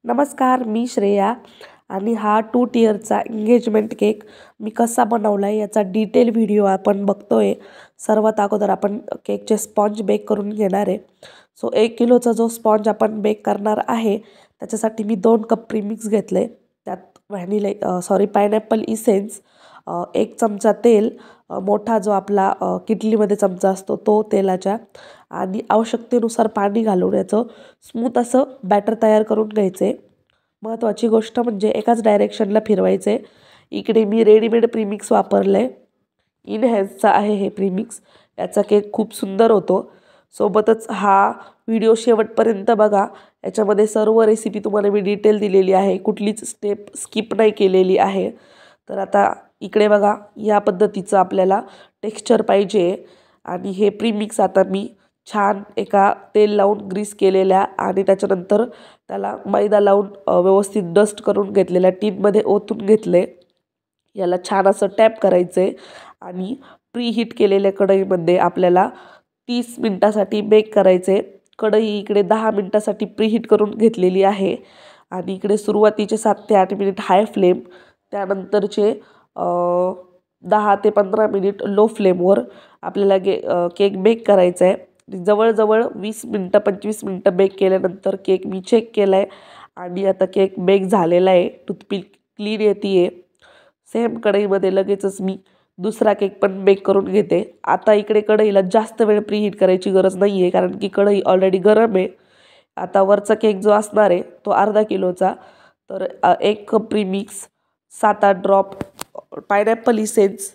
नमस्कार, मी श्रेया आणि हा 2 टिअरचा एंगेजमेंट केक मी कसा बनवला आहे याचा डिटेल व्हिडिओ आपण बघतोय। सर्वात अगोदर आपण केकचे स्पॉन्ज बेक करून घेणार आहे। सो 1 किलोचा जो स्पॉन्ज आपण बेक करणार आहे त्याच्यासाठी मी 2 कप प्रीमिक्स घेतले। त्यात पायनॅपल इसेन्स, 1 चमचा तेल, मोठा जो आपला किटलीमध्ये चमचा असतो तो तेलाच्या, आणि आवश्यकतेनुसार पाणी घालून याचं स्मूथ असं बॅटर तयार करून घ्यायचे। महत्त्वाची गोष्ट म्हणजे एकाच डायरेक्शनला फिरवायचे। इकडे मी रेडीमेड प्रीमिक्स वापरले, इनहॅन्सचा आहे हे प्रीमिक्स। याचा केक खूप सुंदर होतो। सोबतच हा व्हिडिओ शेवटपर्यंत बघा, याच्यामध्ये सर्व रेसिपी तुम्हाला मी डिटेल दिलेली आहे, कुठलीच स्टेप स्किप नाही केलेली आहे। तर आता इकडे बघा, या पद्धतीचं आपल्याला टेक्स्चर पाहिजे आणि हे प्रीमिक्स आता मी छान एका तेल लावून ग्रीस केलेल्या आणि त्याच्यानंतर त्याला मैदा लावून व्यवस्थित डस्ट करून घेतलेल्या टीनमध्ये ओतून घेतले। याला छान असं टॅप करायचे आणि प्रीहीट केलेल्या कढईमध्ये आपल्याला 30 मिनिटासाठी बेक करायचे। कढई इकडे 10 मिनिटासाठी प्रीहीट करून घेतलेली आहे आणि इकडे सुरुवातीचे 7 ते 8 मिनिट हाय फ्लेम, त्यानंतरचे 10 ते 15 मिनिट लो फ्लेमवर आपल्याला केक बेक करायचा आहे। जवळजवळ 20 मिनिटं 25 मिनिटं बेक केल्यानंतर केक मी चेक केला आहे आणि आता केक बेक झालेला आहे। टूथपिक क्लीन येते आहे। सेम कढईमध्ये लगेचच मी दुसरा केक पण बेक करून घेते। आता इकडे कढईला जास्त वेळ प्रीहीट करायची गरज नाही आहे, कारण की कढई ऑलरेडी गरम आहे। आता वरचा केक जो असणार आहे तो अर्धा किलोचा, तर 1 cup premix, 7-8 drop pineapple essence,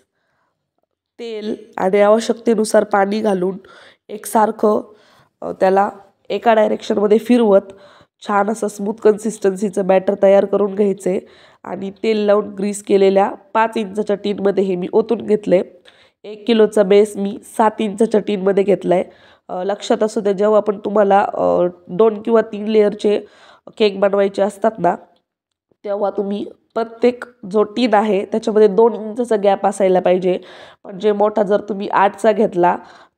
तेल आणि आवश्यकतेनुसार पाणी घालून एकसारखं त्याला एका डायरेक्शनमध्ये फिरवत छान असं स्मूथ कन्सिस्टन्सीचं बॅटर तयार करून घ्यायचे आणि तेल लावून ग्रीस केलेल्या 5 इंचच्या टीनमध्ये हे मी ओतून घेतले। 1 किलोचा बेस मी 7 इंचच्या टीनमध्ये घेतला आहे। लक्षात असू द्या, जेव्हा आपण तुम्हाला 2 किंवा 3 लेअरचे केक बनवायचे असतात ना, तेव्हा तुम्ही प्रत्येक जो टीन आहे त्याच्यामध्ये 2 इंचचा गॅप असायला पाहिजे। म्हणजे मोठा जर तुम्ही 8चा घेतला,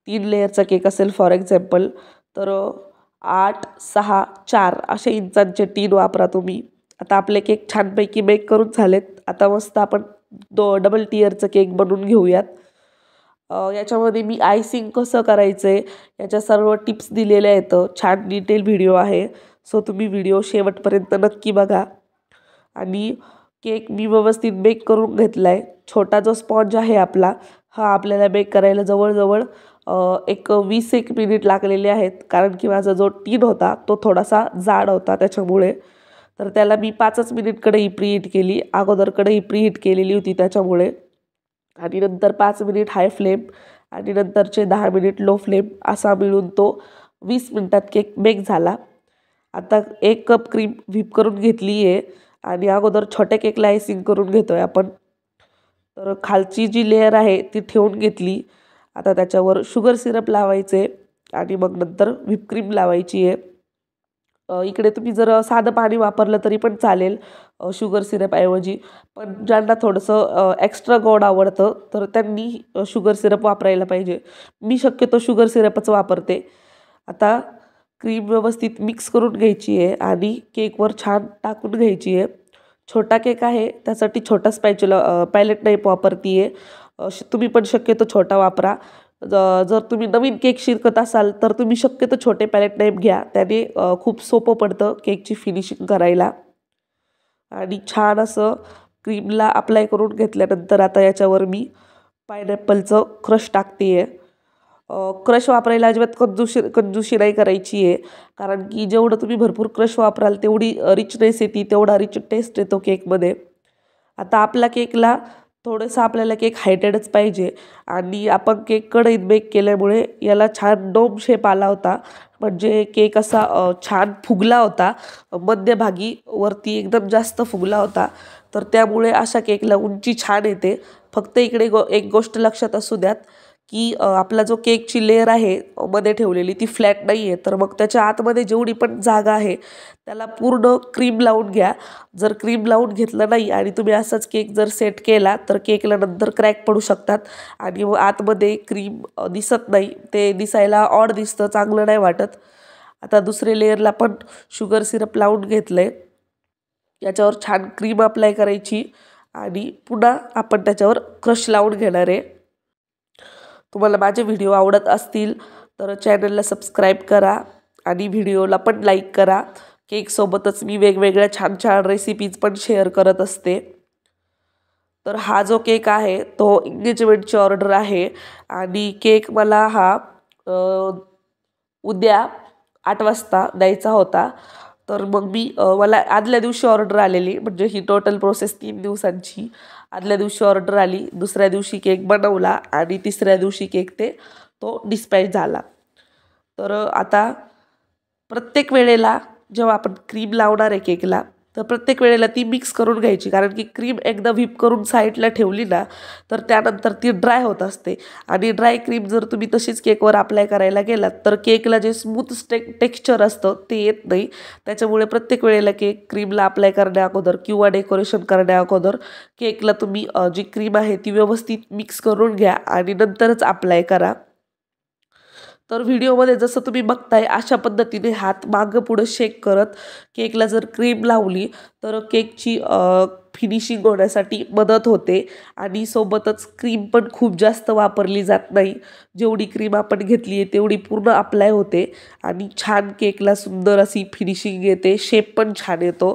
3 लेअरचा केक असेल फॉर एक्झाम्पल, तर 8, 6, 4 असे इंचांचे टीन वापरा तुम्ही। आता आपले केक छानपैकी बेक करून झालेत। आता मस्त आपण डबल टिअरचं केक बनवून घेऊयात। याच्यामध्ये मी आयसिंग कसं करायचं आहे याच्या सर्व टिप्स दिलेल्या आहेत, छान डिटेल व्हिडिओ आहे। सो तुम्ही व्हिडिओ शेवटपर्यंत नक्की बघा। आणि केक मी व्यवस्थित बेक करून घेतला आहे। छोटा जो स्पॉन्ज आहे आपला, हा आपल्याला बेक करायला जवळजवळ 20 मिनिट लागलेले आहेत, कारण की माझा जो टीन होता तो थोडासा जाड होता त्याच्यामुळे। तर त्याला मी 5च मिनिट कढई प्रीहीट केली, अगोदर कढई प्रीहीट केलेली होती त्याच्यामुळे, आणि नंतर 5 मिनिट हाय फ्लेम आणि नंतरचे 10 मिनिट लो फ्लेम, असा मिळून तो 20 मिनिटात केक बेक झाला। आता 1 कप क्रीम व्हिप करून घेतली आहे आणि अगोदर छोट्या केकला आयसिंग करून घेतो आहे आपण। तर खालची जी लेअर आहे ती ठेवून घेतली। आता त्याच्यावर शुगर सिरप लावायचे आणि मग नंतर व्हिप क्रीम लावायची आहे। इकडे तुम्ही जर साधं पाणी वापरलं तरी पण चालेल शुगर सिरपऐवजी, पण ज्यांना थोडंसं एक्स्ट्रा गोड आवडतं तर त्यांनी शुगर सिरप वापरायला पाहिजे। मी शक्यतो शुगर सिरपच वापरते। आता क्रीम व्यवस्थित मिक्स करून घ्यायची आहे आणि केकवर छान टाकून घ्यायची आहे। छोटा केक आहे त्यासाठी छोटा पॅलेट नाईफ वापरते आहे। तुम्ही पण शक्यतो छोटा वापरा। जर तुम्ही नवीन केक शिकत असाल तर तुम्ही शक्यतो छोटे पॅलेट नाईफ घ्या, त्याने खूप सोपं पडतं केकची फिनिशिंग करायला। आणि छान असं क्रीमला अप्लाय करून घेतल्यानंतर आता याच्यावर मी पायनॅपलचं क्रश टाकते आहे। क्रश वापरायला अजिबात कंजूशी नाही करायची आहे, कारण की जेवढं तुम्ही भरपूर क्रश वापराल तेवढी रिचनेस येते, तेवढा रिच टेस्ट येतो केकमध्ये। आता आपला केकला थोडंसं आपल्याला केक हायटेडच पाहिजे आणि आपण केक कढईत बेक केल्यामुळे याला छान डोम शेप आला होता, म्हणजे केक असा छान फुगला होता, मध्यभागी वरती एकदम जास्त फुगला होता। तर त्यामुळे अशा केकला उंची छान येते। फक्त इकडे एक गोष्ट लक्षात असू द्यात की आपला जो केकची लेअर आहे मध्ये ठेवलेली ती फ्लॅट नाही आहे, तर मग त्याच्या आतमध्ये जेवढी पण जागा आहे त्याला पूर्ण क्रीम लावून घ्या। जर क्रीम लावून घेतलं नाही आणि तुम्ही असाच केक जर सेट केला तर केकला नंतर क्रॅक पडू शकतात आणि आतमध्ये क्रीम दिसत नाही, ते दिसायला ऑड दिसतं, चांगलं नाही वाटत। आता दुसरे लेअरला पण शुगर सिरप लावून घेतलं आहे याच्यावर छान क्रीम अप्लाय करायची आणि पुन्हा आपण त्याच्यावर क्रश लावून घेणार आहे। तुम्हाला माझे व्हिडिओ आवडत असतील तर चॅनलला सबस्क्राईब करा आणि व्हिडिओला पण लाईक करा। केकसोबतच मी वेगवेगळ्या छान छान रेसिपीज पण शेअर करत असते। तर हा जो केक आहे तो एंगेजमेंटची ऑर्डर आहे आणि केक मला हा उद्या 8 वाजता द्यायचा होता। तर मग मला आदल्या दिवशी ऑर्डर आलेली, म्हणजे ही टोटल प्रोसेस 3 दिवसांची। आदल्या दिवशी ऑर्डर आली, दुसऱ्या दिवशी केक बनवला आणि तिसऱ्या दिवशी केक तो डिस्पॅच झाला। तर आता प्रत्येक वेळेला जेव्हा आपण क्रीम लावणार आहे केकला तर प्रत्येक वेळेला ती मिक्स करून घ्यायची, कारण की क्रीम एकदा व्हिप करून साईडला ठेवली ना तर त्यानंतर ती ड्राय होत असते आणि ड्राय क्रीम जर तुम्ही तशीच केकवर अप्लाय करायला गेलात तर केकला जे स्मूथ टेक्स्चर असतं ते येत नाही। त्याच्यामुळे प्रत्येक वेळेला केक क्रीमला अप्लाय करण्या अगोदर किंवा डेकोरेशन करण्या अगोदर केकला तुम्ही जी क्रीम आहे ती व्यवस्थित मिक्स करून घ्या आणि नंतरच अप्लाय करा। तर व्हिडिओमध्ये जसं तुम्ही बघताय अशा पद्धतीने हात मागं पुढं शेक करत केकला जर क्रीम लावली तर केकची फिनिशिंग होण्यासाठी मदत होते आणि सोबतच क्रीम पण खूप जास्त वापरली जात नाही। जेवढी क्रीम आपण घेतली आहे तेवढी पूर्ण अप्लाय होते आणि छान केकला सुंदर अशी फिनिशिंग येते, शेप पण छान येतो।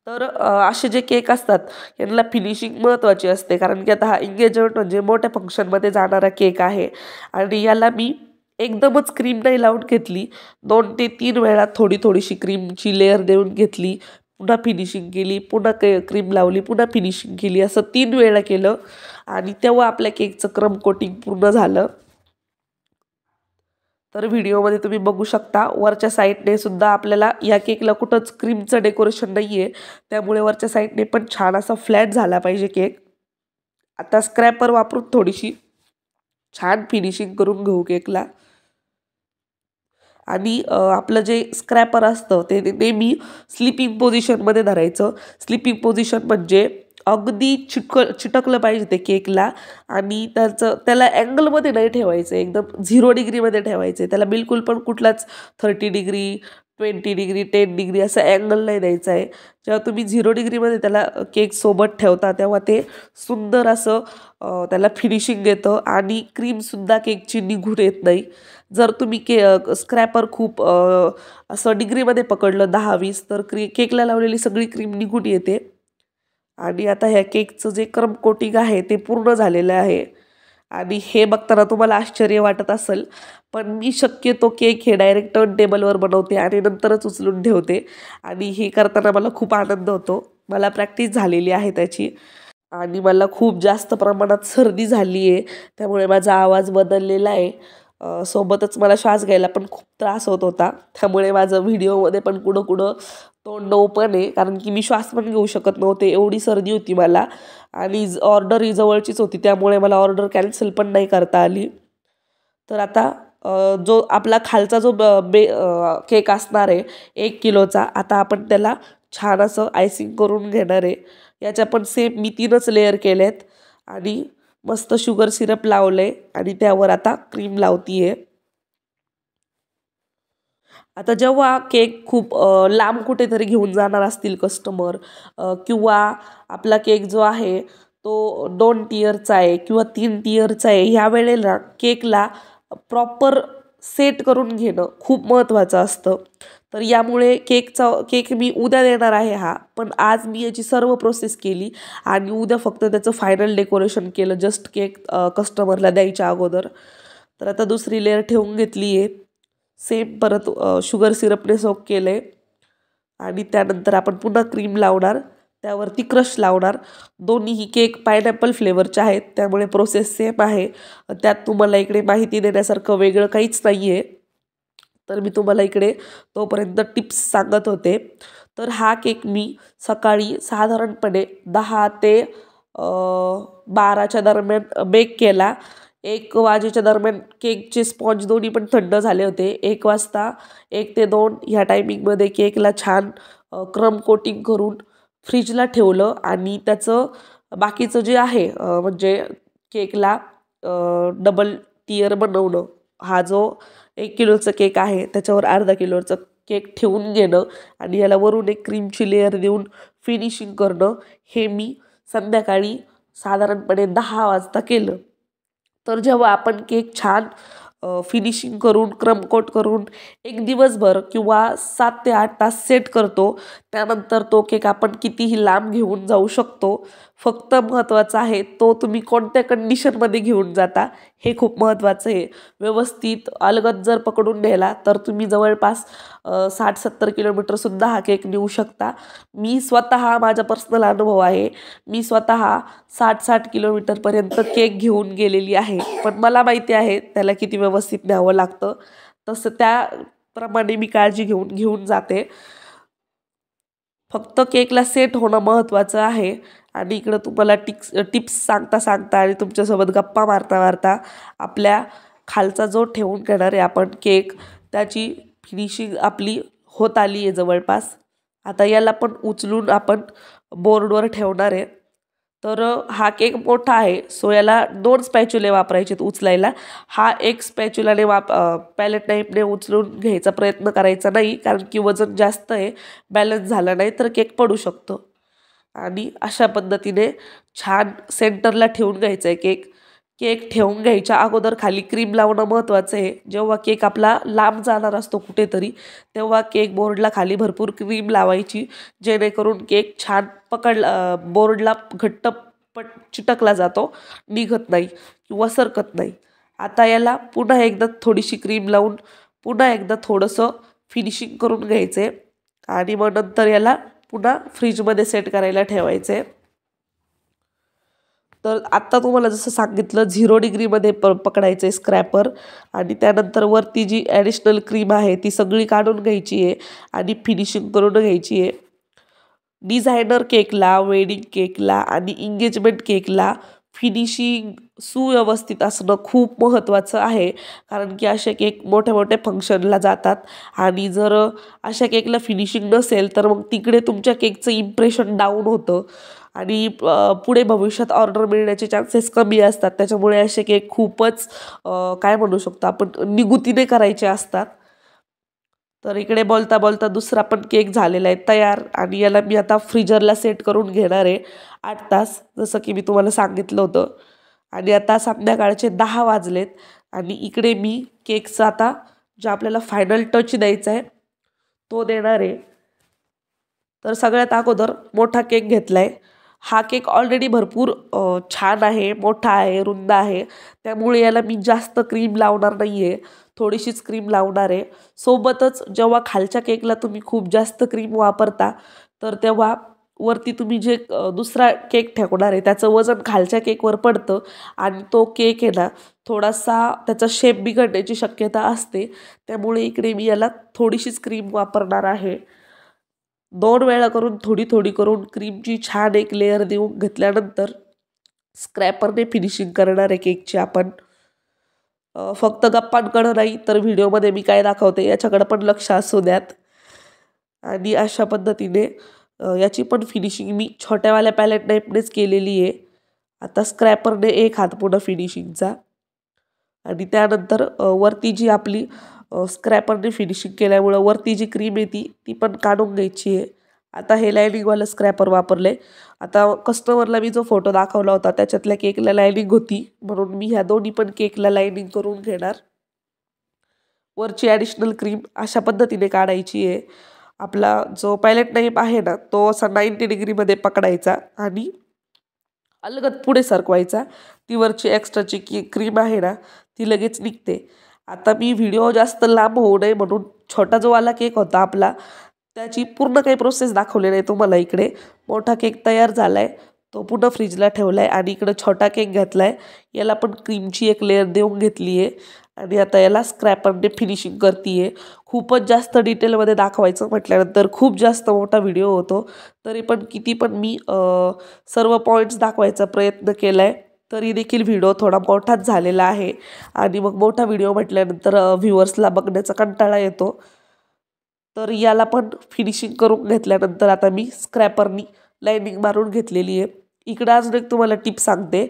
तर असे जे केक असतात यांना फिनिशिंग महत्त्वाची असते, कारण की आता हा एंगेजमेंट म्हणजे मोठ्या फंक्शनमध्ये जाणारा केक आहे आणि याला मी एकदमच क्रीम नाही लावून घेतली, 2 ते 3 वेळा थोडी थोडीशी क्रीमची लेअर देऊन घेतली, पुन्हा फिनिशिंग केली, पुन्हा क्रीम लावली, पुन्हा फिनिशिंग केली, असं 3 वेळा केलं आणि तेव्हा आपल्या केकचं क्रम कोटिंग पूर्ण झालं। तर व्हिडिओमध्ये तुम्ही बघू शकता वरच्या साईडने सुद्धा आपल्याला या केकला कुठंच क्रीमचं डेकोरेशन नाही आहे, त्यामुळे वरच्या साईडने पण छान असा फ्लॅट झाला पाहिजे केक। आता स्क्रॅपर वापरून थोडीशी छान फिनिशिंग करून घेऊ केकला आणि आपलं जे स्क्रॅपर असतं ते नेहमी स्लिपिंग पोझिशनमध्ये धरायचं। स्लिपिंग पोझिशन म्हणजे अगदी चिटकलं पाहिजे ते केकला आणि त्याला अँगलमध्ये नाही ठेवायचं, एकदम 0 डिग्रीमध्ये ठेवायचं। त्याला बिलकुल पण कुठलाच 30 डिग्री 20 डिग्री 10 डिग्री असं अँगल नाही द्यायचा आहे। जेव्हा तुम्ही 0 डिग्रीमध्ये त्याला केक सोबत ठेवता तेव्हा ते सुंदर असं त्याला फिनिशिंग येतं आणि क्रीमसुद्धा केकची निघून येत नाही। जर तुम्ही स्क्रॅपर खूप असं डिग्रीमध्ये पकडलं 10-20 तर केकला लावलेली सगळी क्रीम निघून येते। आणि आता ह्या केकचं जे क्रम कोटिंग आहे ते पूर्ण झालेलं आहे आणि हे बघताना तुम्हाला आश्चर्य वाटत असेल, पण मी शक्यतो केक हे डायरेक्ट टर्न टेबलवर बनवते आणि नंतरच उचलून ठेवते आणि हे करताना मला खूप आनंद होतो। मला प्रॅक्टिस झालेली आहे त्याची आणि मला खूप जास्त प्रमाणात सर्दी झाली आहे, त्यामुळे माझा आवाज बदललेला आहे। सोबतच मला श्वास घ्यायला पण खूप त्रास होत होता, त्यामुळे माझं व्हिडिओमध्ये पण कुठं तोंड ओपन आहे, कारण की मी श्वास पण घेऊ शकत नव्हते, एवढी सर्दी होती मला आणि ऑर्डर ही जवळचीच होती, त्यामुळे मला ऑर्डर कॅन्सल पण नाही करता आली। तर आता जो आपला खालचा जो केक असणार आहे 1 किलोचा, आता आपण त्याला छान असं आयसिंग करून घेणार आहे। याच्या पण सेम मी 3च लेअर केलेत आणि मस्त शुगर सिरप लावले आणि त्यावर आता क्रीम लावतीये। आता जेव्हा केक खूप लांब कुठेतरी घेऊन जाणार असतील कस्टमर किंवा आपला केक जो आहे तो 2 टियरचा आहे किंवा 3 टियरचा आहे, ह्या वेळेला केकला प्रॉपर सेट करून घेणं खूप महत्त्वाचं असतं। तर यामुळे केक मी उद्या देणार आहे हा, पण आज मी याची सर्व प्रोसेस केली आणि उद्या फक्त त्याचं फायनल डेकोरेशन केलं जस्ट केक कस्टमरला द्यायच्या अगोदर। तर आता दुसरी लेअर ठेवून घेतली आहे, सेम परत शुगर सिरपने सोक केलं आहे आणि त्यानंतर आपण पुन्हा क्रीम लावणार, त्यावरती क्रश लावणार। दोन्हीही केक पायनॅपल फ्लेवरचे आहेत, त्यामुळे प्रोसेस सेम आहे। त्यात तुम्हाला इकडे माहिती देण्यासारखं वेगळं काहीच नाही आहे, तर मी तुम्हाला इकडे तोपर्यंत टिप्स सांगत होते। तर हा केक मी सकाळी साधारणपणे 10 ते 12च्या दरम्यान बेक केला। 1 वाजेच्या दरम्यान केकचे स्पॉन्ज दोन्ही पण थंड झाले होते। 1 वाजता 1 ते 2 ह्या टायमिंगमध्ये केकला छान क्रम कोटिंग करून फ्रीजला ठेवलं आणि त्याचं बाकीचं जे आहे म्हणजे केकला डबल टियर बनवणं, हा जो 1 किलोचा केक आहे त्याच्यावर अर्धा किलोचं केक ठेवून घेणं आणि याला वरून एक क्रीमची लेअर देऊन फिनिशिंग करणं हे मी संध्याकाळी साधारणपणे 10 वाजता केलं. तर जेव्हा आपण केक छान फिनिशिंग करून क्रम कोट करून एक दिवसभर किंवा 7 ते 8 तास सेट करतो, त्यानंतर तो केक आपण कितीही लांब घेऊन जाऊ शकतो. फक्त महत्त्वाचं आहे तो तुम्ही कोणत्या कंडिशनमध्ये घेऊन जाता हे खूप महत्त्वाचं आहे. व्यवस्थित अलगद जर पकडून नेला तर तुम्ही जवळपास 60-70 किलोमीटरसुद्धा हा केक नेऊ शकता. मी स्वतः माझा पर्सनल अनुभव आहे. मी स्वतः 60-60 किलोमीटरपर्यंत केक घेऊन गेलेली आहे. पण मला माहिती आहे त्याला किती व्यवस्थित न्यावं लागतं. तसं त्याप्रमाणे मी काळजी घेऊन जाते. फक्त केकला सेट होणं महत्त्वाचं आहे. आणि इकडं तुम्हाला टिप्स सांगता आणि तुमच्यासोबत गप्पा मारता आपल्या खालचा जो ठेवून घेणार आहे आपण केक त्याची फिनिशिंग आपली होत आली आहे जवळपास. आता याला पण उचलून आपण बोर्डवर ठेवणार आहे. तर हा केक मोठा आहे सो याला 2 स्पॅच्युले वापरायचे उचलायला. हा एक स्पॅच्युलाने पॅलेट नाईफने उचलून घ्यायचा प्रयत्न करायचा नाही, कारण की वजन जास्त आहे, बॅलन्स झाला नाही तर केक पडू शकतो. आणि अशा पद्धतीने छान सेंटरला ठेवून घ्यायचा आहे केक. केक ठेवून घ्यायच्या अगोदर खाली क्रीम लावणं महत्त्वाचं आहे. जेव्हा केक आपला लांब जाणार असतो कुठेतरी तेव्हा केक बोर्डला खाली भरपूर क्रीम लावायची, जेणेकरून केक छान बोर्डला घट्ट चिटकला जातो, निघत नाही किंवा सरकत नाही. आता याला पुन्हा एकदा थोडीशी क्रीम लावून पुन्हा एकदा थोडंसं फिनिशिंग करून घ्यायचं आहे आणि मग नंतर याला पुन्हा फ्रीजमध्ये सेट करायला ठेवायचं आहे. तर आत्ता तुम्हाला जसं सांगितलं 0 डिग्रीमध्ये पकडायचं आहे स्क्रॅपर आणि त्यानंतर वरती जी ॲडिशनल क्रीम आहे ती सगळी काढून घ्यायची आहे आणि फिनिशिंग करून घ्यायची आहे. डिझायनर केकला, वेडिंग केकला आणि एंगेजमेंट केकला फिनिशिंग सुव्यवस्थित असणं खूप महत्त्वाचं आहे. कारण की असे केक मोठ्या फंक्शनला जातात आणि जर अशा केकला फिनिशिंग नसेल तर मग तिकडे तुमच्या केकचं इम्प्रेशन डाऊन होतं आणि पुढे भविष्यात ऑर्डर मिळण्याचे चान्सेस कमी असतात. त्याच्यामुळे असे केक खूपच काय म्हणू शकतो आपण निगुतीने करायचे असतात. तर इकडे बोलता दुसरा पण केक झालेला आहे तयार आणि याला मी आता फ्रीजरला सेट करून घेणार आहे 8 तास, जसं की मी तुम्हाला सांगितलं होतं. आणि आता संध्याकाळचे 10 वाजलेत आणि इकडे मी केकचा आता जो आपल्याला फायनल टच द्यायचा आहे तो देणार आहे. तर सगळ्यात अगोदर मोठा केक घेतला आहे. हा केक ऑलरेडी भरपूर छान आहे, मोठा आहे, रुंद आहे, त्यामुळे याला मी जास्त क्रीम लावणार नाही आहे, थोडीशीच क्रीम लावणार आहे. सोबतच जेव्हा खालच्या केकला तुम्ही खूप जास्त क्रीम वापरता तर तेव्हा वरती तुम्ही जे दुसरा केक ठेवणार आहे त्याचं वजन खालच्या केकवर पडतं आणि तो केक आहे ना थोडासा त्याचा शेप बिघडण्याची शक्यता असते. त्यामुळे इकडे मी याला थोडीशीच क्रीम वापरणार आहे. 2 वेळा करून थोडी करून क्रीमची छान एक लेअर देऊन घेतल्यानंतर स्क्रॅपरने फिनिशिंग करणार आहे केकची आपण. फक्त गप्पांकडं नाही तर व्हिडिओमध्ये मी काय दाखवते याच्याकडं पण लक्ष असू द्यात. आणि अशा पद्धतीने याची पण फिनिशिंग मी छोट्यावाल्या पॅलेट नाईफनेच केलेली आहे. आता स्क्रॅपरने एक हात पूर्ण फिनिशिंगचा आणि त्यानंतर वरती जी आपली स्क्रॅपरने फिनिशिंग केल्यामुळं वरती जी क्रीम आहे ती पण काढून घ्यायची आहे. आता हे लायनिंगवालं स्क्रॅपर वापरलं आहे. आता कस्टमरला मी जो फोटो दाखवला होता त्याच्यातल्या केकला लायनिंग होती म्हणून मी ह्या दोन्ही पण केकला लायनिंग करून घेणार. वरची ॲडिशनल क्रीम अशा पद्धतीने काढायची आहे. आपला जो पॅलेट नाईफ आहे ना तो असा 90 डिग्रीमध्ये पकडायचा आणि अलगद पुढे सरकवायचा. ती वरची एक्स्ट्राची क्रीम आहे ना ती लगेच निघते. आता मी व्हिडिओ जास्त लांब होऊ नये म्हणून छोटा जो वाला केक होता आपला त्याची पूर्ण काही प्रोसेस दाखवली नाही तुम्हाला. इकडे मोठा केक तयार झाला आहे, तो पूर्ण फ्रीजला ठेवला आहे आणि इकडं छोटा केक घेतला आहे, याला पण क्रीमची एक लेअर देऊन घेतली आहे आणि आता याला स्क्रॅपरने फिनिशिंग करते आहे. खूपच जास्त डिटेलमध्ये दाखवायचं म्हटल्यानंतर खूप जास्त मोठा व्हिडिओ होतो, तरी पण किती पण मी सर्व पॉईंट्स दाखवायचा प्रयत्न केला आहे तरी देखील व्हिडिओ थोडा मोठाच झालेला आहे. आणि मग मोठा व्हिडिओ म्हटल्यानंतर व्ह्यूअर्सला बघण्याचा कंटाळा येतो. तर याला पण फिनिशिंग करून घेतल्यानंतर आता मी स्क्रॅपरनी लायनिंग मारून घेतलेली आहे. इकडे अजून एक तुम्हाला टिप सांगते,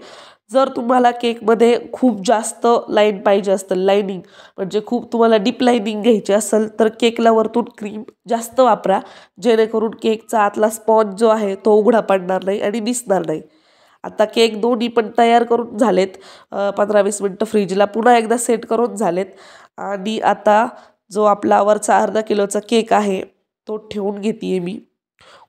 जर तुम्हाला केकमध्ये खूप जास्त लाईन पाहिजे असेल, लाईनिंग म्हणजे खूप तुम्हाला डीप लाईनिंग घ्यायची असेल, तर केकला वरतून क्रीम जास्त वापरा, जेणेकरून केकचा आतला स्पॉन्ज जो आहे तो उघडा पडणार नाही आणि दिसणार नाही. आता केक दोन्ही पण तयार करून झालेत, 15-20 मिनटं फ्रीजला पुन्हा एकदा सेट करून झालेत. आणि आता जो आपला वरचा अर्धा किलोचा केक आहे तो ठेवून घेते आहे मी.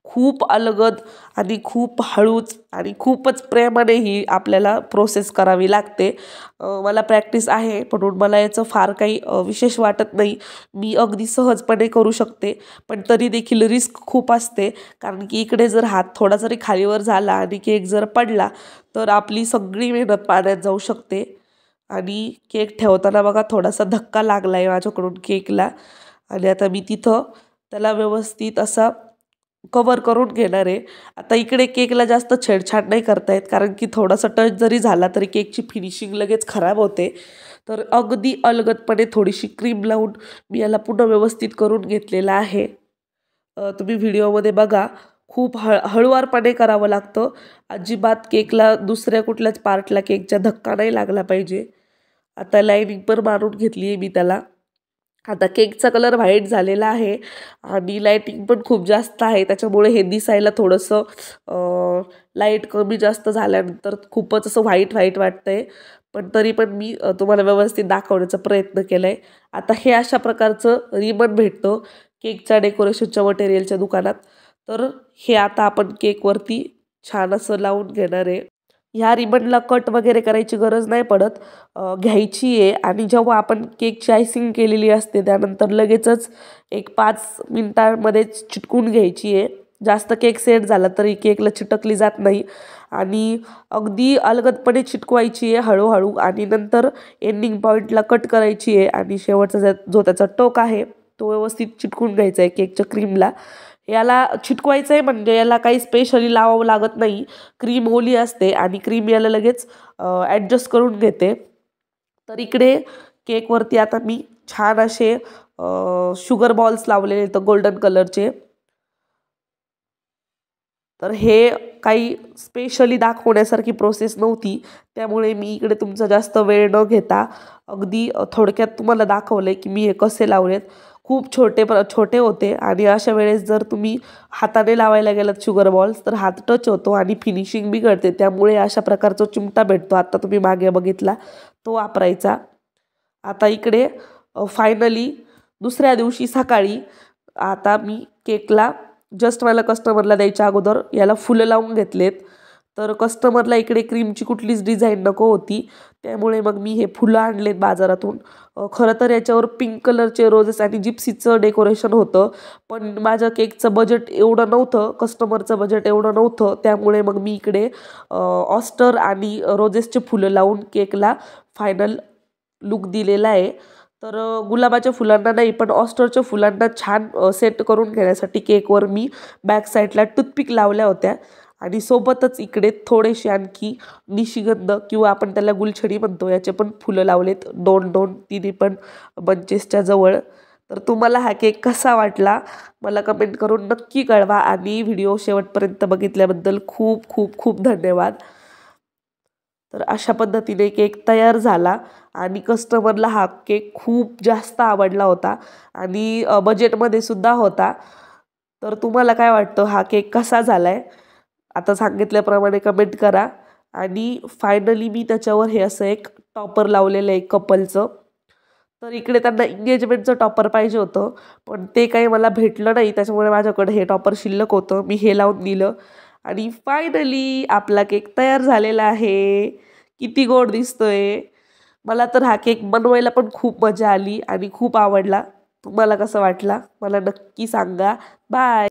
खूप अलगद आणि खूप हळूच आणि खूपच प्रेमाने ही आपल्याला प्रोसेस करावी लागते. मला प्रॅक्टिस आहे म्हणून मला याचं फार काही विशेष वाटत नाही. मी अगदी सहजपणे करू शकते, पण तरी देखील रिस्क खूप असते, कारण की इकडे जर हात थोडा जरी खालीवर झाला आणि केक जर पडला तर आपली सगळी मेहनत पाण्यात जाऊ शकते. आणि केक ठेवताना बघा थोडासा धक्का लागला आहे माझ्याकडून केकला, आणि आता मी तिथं त्याला व्यवस्थित असा कवर करून घेणार आहे. आता इकडे केकला जास्त छेडछाड नाही करता येत, कारण की थोडासा टच जरी झाला तरी केकची फिनिशिंग लगेच खराब होते. तर अगदी अलगदपणे थोडीशी क्रीम लावून मी याला पुन्हा व्यवस्थित करून घेतलेला आहे. तुम्ही व्हिडिओमध्ये बघा, खूप हळुवारपणे करावं लागतं. अजिबात केकला दुसऱ्या कुठल्याच पार्टला केकच्या धक्का नाही लागला पाहिजे. आता लाईनिंग पण मारून घेतली आहे मी त्याला. आता केकचा कलर व्हाईट झालेला आहे आणि लाईटिंग पण खूप जास्त आहे, त्याच्यामुळे हे दिसायला थोडंसं लाईट कमी जास्त झाल्यानंतर खूपच असं व्हाईट व्हाईट वाटतंय. पण तरी पण मी तुम्हाला व्यवस्थित दाखवण्याचा प्रयत्न केला आहे. आता हे अशा प्रकारचं रिबन भेटतं केकच्या डेकोरेशनच्या मटेरियलच्या दुकानात. तर हे आता आपण केकवरती छान असं लावून घेणार आहे. ह्या रिबनला कट वगैरे करायची गरज नाही पडत, घ्यायची आहे आणि जेव्हा आपण केकची आयसिंग केलेली असते त्यानंतर लगेचच एक 5 मिनिटांमध्येच चिटकून घ्यायची आहे. जास्त केक सेट झाला तरी केकला चिटकली जात नाही आणि अगदी अलगदपणे चिटकवायची आहे हळूहळू, आणि नंतर एंडिंग पॉईंटला कट करायची आहे आणि शेवटचा जो त्याचा टोक आहे तो व्यवस्थित चिटकून घ्यायचा आहे केकच्या क्रीमला. याला चिटकवायचं आहे म्हणजे याला काही स्पेशली लावावं लागत नाही, क्रीम ओली असते आणि क्रीम याला लगेच ॲडजस्ट करून घेते. तर इकडे केकवरती आता मी छान असे शुगर बॉल्स लावलेले आहेत गोल्डन कलरचे. तर हे काही स्पेशली दाखवण्यासारखी प्रोसेस नव्हती, त्यामुळे मी इकडे तुमचा जास्त वेळ न घेता अगदी थोडक्यात तुम्हाला दाखवलं आहे की मी हे कसे लावलेत. खूप छोटे होते आणि अशा वेळेस जर तुम्ही हाताने लावायला गेलात शुगर बॉल्स तर हात टच होतो आणि फिनिशिंग बिघडते. त्यामुळे अशा प्रकारचा चिमटा भेटतो, आत्ता तुम्ही मागे बघितला, तो वापरायचा. आता इकडे फायनली दुसऱ्या दिवशी सकाळी आता मी केकला जस्ट मला कस्टमरला द्यायच्या अगोदर याला फुलं लावून घेतलेत. तर कस्टमरला इकडे क्रीमची कुठलीच डिझाईन नको होती, त्यामुळे मग मी हे फुलं आणलेत बाजारातून. खरं तर याच्यावर पिंक कलरचे रोजेस आणि जिप्सीचं डेकोरेशन होतं, पण माझं केकचं बजेट एवढं नव्हतं, कस्टमरचं बजेट एवढं नव्हतं, त्यामुळे मग मी इकडे ऑस्टर आणि रोजेसचे फुलं लावून केकला फायनल लुक दिलेला आहे. तर गुलाबाच्या फुलांना नाही पण ऑस्टरच्या फुलांना छान सेट करून घेण्यासाठी केकवर मी बॅक साईडला टूथपिक लावल्या होत्या आणि सोबतच इकडे थोडेसे आणखी निशिगंध किंवा आपण त्याला गुलछडी म्हणतो याचे पण फुलं लावलेत, 2-2 तिन्ही पण बंचेसच्या जवळ. तर तुम्हाला हा केक कसा वाटला मला कमेंट करून नक्की कळवा आणि व्हिडिओ शेवटपर्यंत बघितल्याबद्दल खूप खूप खूप धन्यवाद. तर अशा पद्धतीने केक तयार झाला आणि कस्टमरला हा केक खूप जास्त आवडला होता आणि बजेटमध्ये सुद्धा होता. तर तुम्हाला काय वाटतं हा केक कसा झाला आहे? आता सांगितल्याप्रमाणे कमेंट करा. आणि फायनली मी त्याच्यावर हे असं एक टॉपर लावलेलं आहे कपलचं. तर इकडे त्यांना एंगेजमेंटचं टॉपर पाहिजे होतं, पण ते काही मला भेटलं नाही, त्याच्यामुळे माझ्याकडे हे टॉपर शिल्लक होतं, मी हे लावून दिलं आणि फायनली आपला केक तयार झालेला आहे. किती गोड दिसतोय. मला तर हा केक बनवायला पण खूप मजा आली आणि खूप आवडला. तुम्हाला कसं वाटला मला नक्की सांगा. बाय.